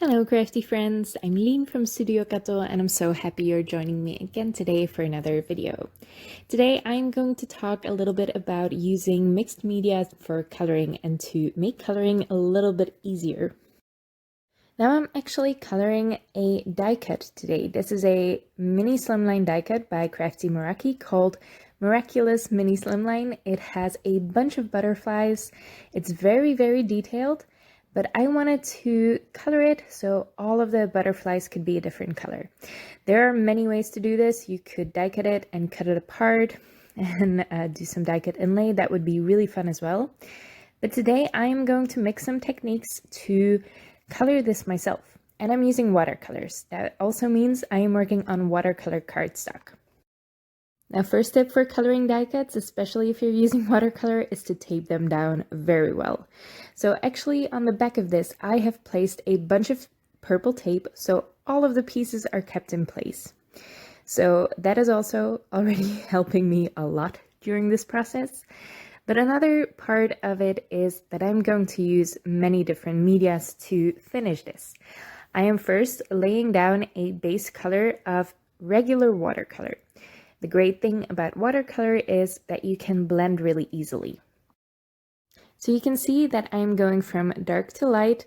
Hello crafty friends, I'm Lean from Studio Kato and I'm so happy you're joining me again today for another video. Today I'm going to talk a little bit about using mixed media for coloring and to make coloring a little bit easier. Now I'm actually coloring a die cut today. This is a mini slimline die cut by Crafty Meraki called Merakulous Mini Slimline. It has a bunch of butterflies. It's very detailed. But I wanted to color it so all of the butterflies could be a different color. There are many ways to do this. You could die cut it and cut it apart and do some die cut inlay. That would be really fun as well. But today I am going to mix some techniques to color this myself. And I'm using watercolors. That also means I am working on watercolor cardstock. Now, first tip for coloring die cuts, especially if you're using watercolor, is to tape them down very well. So actually on the back of this, I have placed a bunch of purple tape, so all of the pieces are kept in place. So that is also already helping me a lot during this process. But another part of it is that I'm going to use many different medias to finish this. I am first laying down a base color of regular watercolor. The great thing about watercolor is that you can blend really easily. So you can see that I'm going from dark to light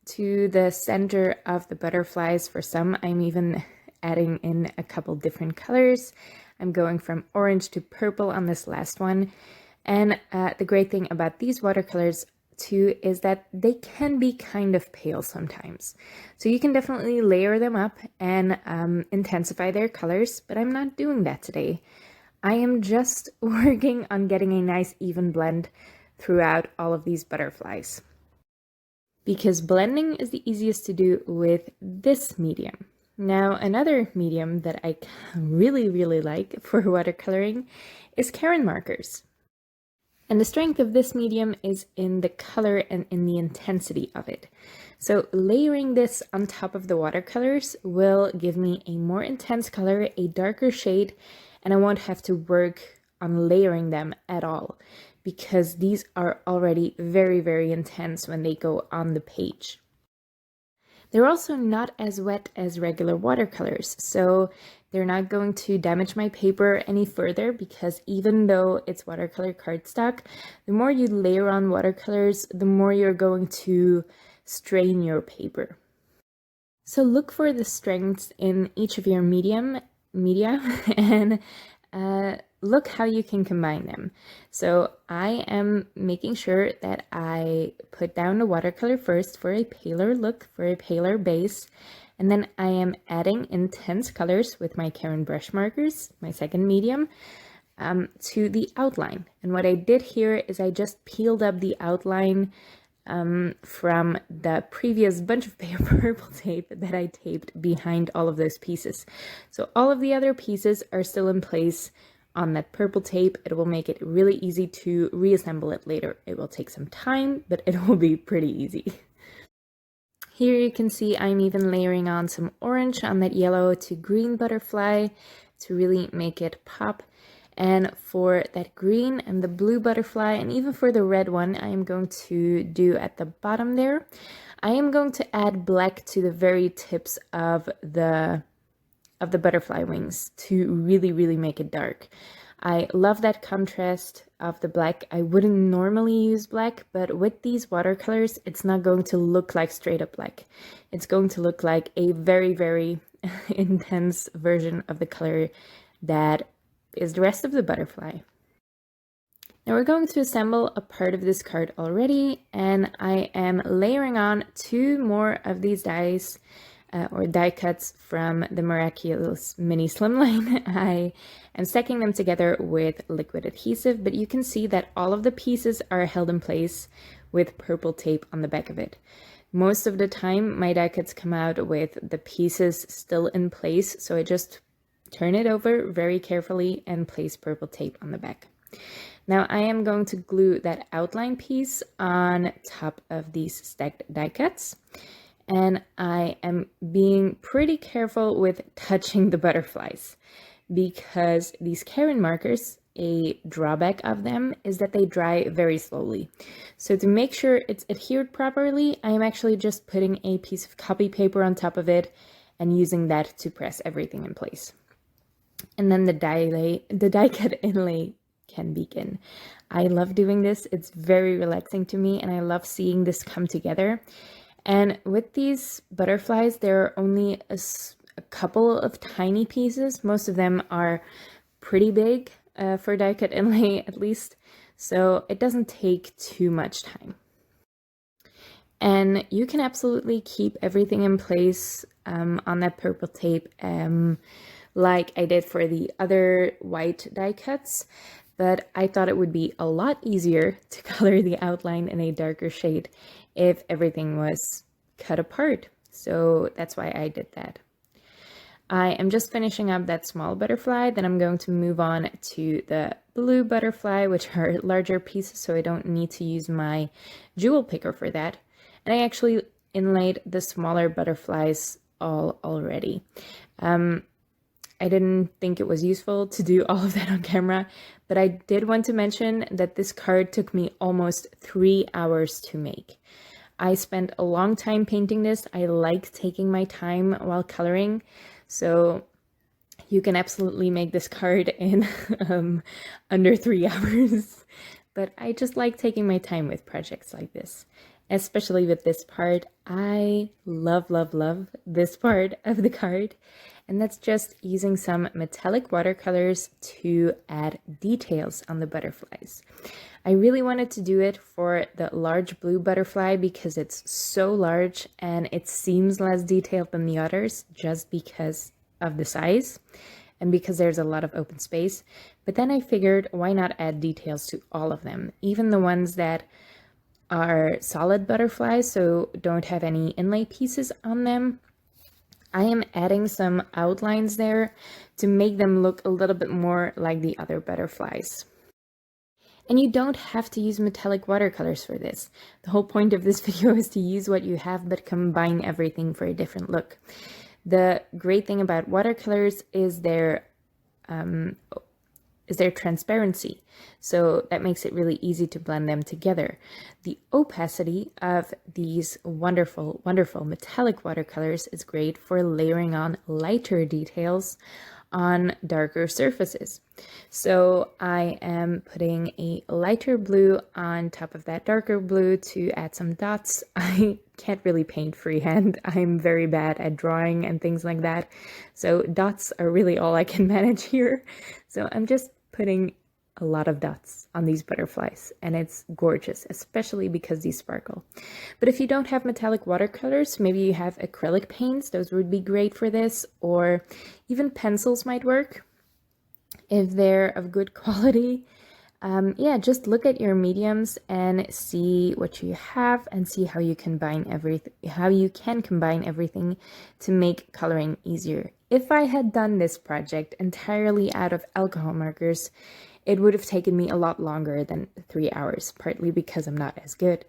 to the center of the butterflies. For some, I'm even adding in a couple different colors. I'm going from orange to purple on this last one. And the great thing about these watercolors too is that they can be kind of pale sometimes. So you can definitely layer them up and intensify their colors, but I'm not doing that today. I am just working on getting a nice even blend throughout all of these butterflies. Because blending is the easiest to do with this medium. Now, another medium that I really like for watercoloring is Karin markers. And the strength of this medium is in the color and in the intensity of it. So layering this on top of the watercolors will give me a more intense color, a darker shade, and I won't have to work on layering them at all because these are already very intense when they go on the page. They're also not as wet as regular watercolors, so they're not going to damage my paper any further because even though it's watercolor cardstock, the more you layer on watercolors, the more you're going to strain your paper. So look for the strengths in each of your media and look how you can combine them. So I am making sure that I put down the watercolor first for a paler look, for a paler base, and then I am adding intense colors with my Karin Brushmarkers, my second medium, to the outline. And what I did here is I just peeled up the outline from the previous bunch of purple tape that I taped behind all of those pieces. So all of the other pieces are still in place on that purple tape. It will make it really easy to reassemble it later. It will take some time, but it will be pretty easy. Here you can see I'm even layering on some orange on that yellow to green butterfly to really make it pop. And for that green and the blue butterfly, and even for the red one, I am going to do at the bottom there. I am going to add black to the very tips of the butterfly wings to really make it dark. I love that contrast of the black. I wouldn't normally use black, but with these watercolors, it's not going to look like straight up black. It's going to look like a very intense version of the color that is the rest of the butterfly. Now we're going to assemble a part of this card already, and I am layering on 2 more of these dies or die cuts from the Merakulous Mini Slimline. I am stacking them together with liquid adhesive, but you can see that all of the pieces are held in place with purple tape on the back of it. Most of the time my die cuts come out with the pieces still in place, so I just turn it over very carefully and place purple tape on the back. Now I am going to glue that outline piece on top of these stacked die cuts. And I am being pretty careful with touching the butterflies because these Karin markers a drawback of them is that they dry very slowly. So to make sure it's adhered properly, I am actually just putting a piece of copy paper on top of it and using that to press everything in place. And then the die cut inlay can begin. I love doing this. It's very relaxing to me, and I love seeing this come together. And with these butterflies, there are only a couple of tiny pieces. Most of them are pretty big for die cut inlay, at least, so it doesn't take too much time. And you can absolutely keep everything in place on that purple tape like I did for the other white die cuts, but I thought it would be a lot easier to color the outline in a darker shade if everything was cut apart. So that's why I did that. I am just finishing up that small butterfly, then I'm going to move on to the blue butterfly, which are larger pieces, so I don't need to use my jewel picker for that. And I actually inlaid the smaller butterflies already. I didn't think it was useful to do all of that on camera, but I did want to mention that this card took me almost 3 hours to make. I spent a long time painting this. I like taking my time while coloring, so you can absolutely make this card in under 3 hours. But I just like taking my time with projects like this, especially with this part. I love this part of the card, and that's just using some metallic watercolors to add details on the butterflies. I really wanted to do it for the large blue butterfly because it's so large and it seems less detailed than the others just because of the size and because there's a lot of open space. But then I figured, why not add details to all of them, even the ones that are solid butterflies, so don't have any inlay pieces on them. I am adding some outlines there to make them look a little bit more like the other butterflies. And you don't have to use metallic watercolors for this. The whole point of this video is to use what you have but combine everything for a different look. The great thing about watercolors is their transparency, so that makes it really easy to blend them together. The opacity of these wonderful metallic watercolors is great for layering on lighter details on darker surfaces. So I am putting a lighter blue on top of that darker blue to add some dots. I can't really paint freehand. I'm very bad at drawing and things like that, so dots are really all I can manage here. So I'm just putting a lot of dots on these butterflies, and it's gorgeous, especially because these sparkle. But if you don't have metallic watercolors, maybe you have acrylic paints, those would be great for this, or even pencils might work if they're of good quality. Yeah, just look at your mediums and see what you have and see how you combine everything to make coloring easier. If I had done this project entirely out of alcohol markers, it would have taken me a lot longer than 3 hours, partly because I'm not as good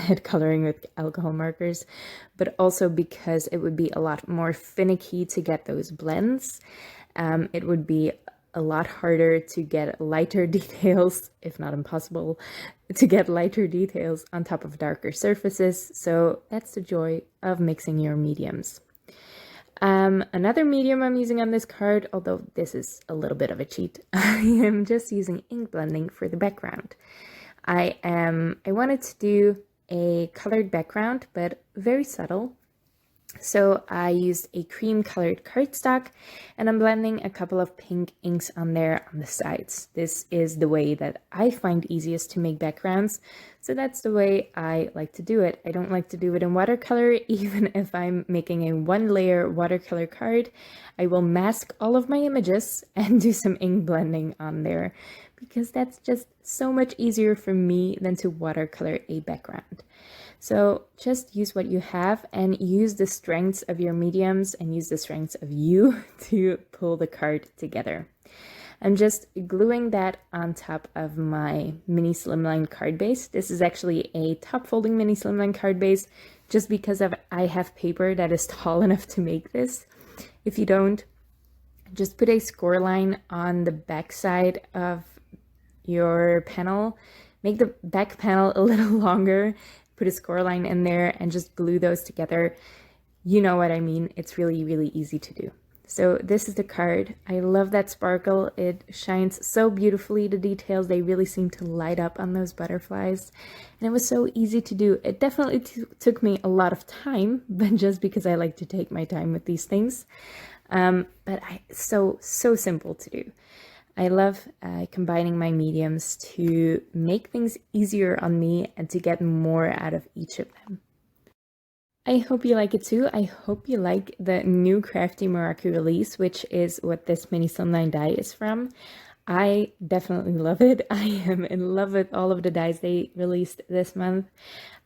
at coloring with alcohol markers, but also because it would be a lot more finicky to get those blends. It would be a lot harder to get lighter details, if not impossible, to get lighter details on top of darker surfaces. So that's the joy of mixing your mediums. Another medium I'm using on this card, although this is a little bit of a cheat, I am just using ink blending for the background. I wanted to do a colored background, but very subtle. So I used a cream colored cardstock, and I'm blending a couple of pink inks on there on the sides. This is the way that I find easiest to make backgrounds, so that's the way I like to do it. I don't like to do it in watercolor. Even if I'm making a 1-layer watercolor card, I will mask all of my images and do some ink blending on there, because that's just so much easier for me than to watercolor a background. So just use what you have and use the strengths of your mediums and use the strengths of you to pull the card together. I'm just gluing that on top of my mini slimline card base. This is actually a top folding mini slimline card base just because I have paper that is tall enough to make this. If you don't, just put a score line on the back side of your panel, make the back panel a little longer, put a score line in there and just glue those together. You know what I mean. It's really, really easy to do. So this is the card. I love that sparkle. It shines so beautifully. The details, they really seem to light up on those butterflies. And it was so easy to do. It definitely took me a lot of time, but just because I like to take my time with these things. But so simple to do. I love combining my mediums to make things easier on me and to get more out of each of them. I hope you like it too. I hope you like the new Crafty Meraki release, which is what this mini Slimline die is from. I definitely love it. I am in love with all of the dies they released this month.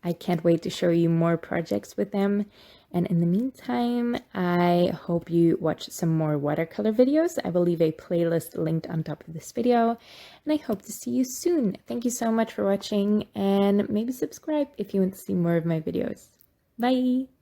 I can't wait to show you more projects with them. And in the meantime, I hope you watch some more watercolor videos. I will leave a playlist linked on top of this video. And I hope to see you soon. Thank you so much for watching, and maybe subscribe if you want to see more of my videos. Bye!